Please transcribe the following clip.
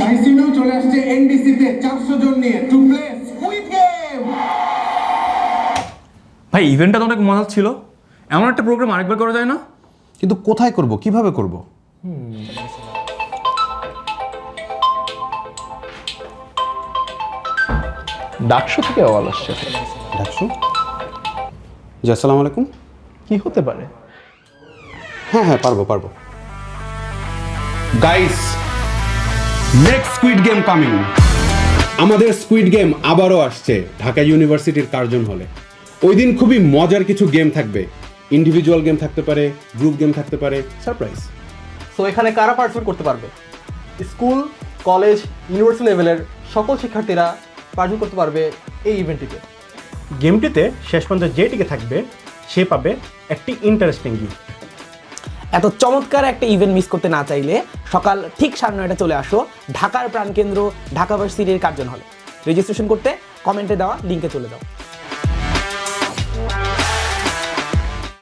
ICU চলে আসছে NDC তে 400 জন নিয়ে টু প্লে স্কুইড গেম। ভাই ইভেন্টটা তো অনেক মজা ছিল, এমন একটা প্রোগ্রাম আরেকবার করা যায় না? কিন্তু কোথায় করব, কিভাবে করব? ডাকশো থেকে আওয়াজ আসছে। ডাকসু? জি আসসালামু আলাইকুম। কি হতে পারে? হ্যাঁ পারবো। Guys, next squid game coming. আমাদের স্কুইড গেম আবারও আসছে ঢাকা ইউনিভার্সিটির কার্জন হলে। ওই দিন খুবই মজার কিছু গেম থাকবে, ইন্ডিভিজুয়াল গেম থাকতে পারে, গ্রুপ গেম থাকতে পারে, সারপ্রাইজ। সো এখানে কারা পার্টিসিপেট করতে পারবে? স্কুল, কলেজ, ইউনিভার্সিটি লেভেলের সকল শিক্ষার্থীরা পার্টিসিপেট করতে পারবে এই ইভেন্টটিতে। গেমটিতে শেষ পর্যন্ত যে টিকে থাকবে সে পাবে একটি ইন্টারেস্টিং গিফট। এত চমৎকার একটা ইভেন্ট মিস করতে না চাইলে সকাল ঠিক 9:30 চলে আসো ঢাকার প্রাণকেন্দ্র ঢাকা ভার্সিটির কার্জন হলে। রেজিস্ট্রেশন করতে কমেন্টে দেওয়া লিঙ্কে চলে যাও।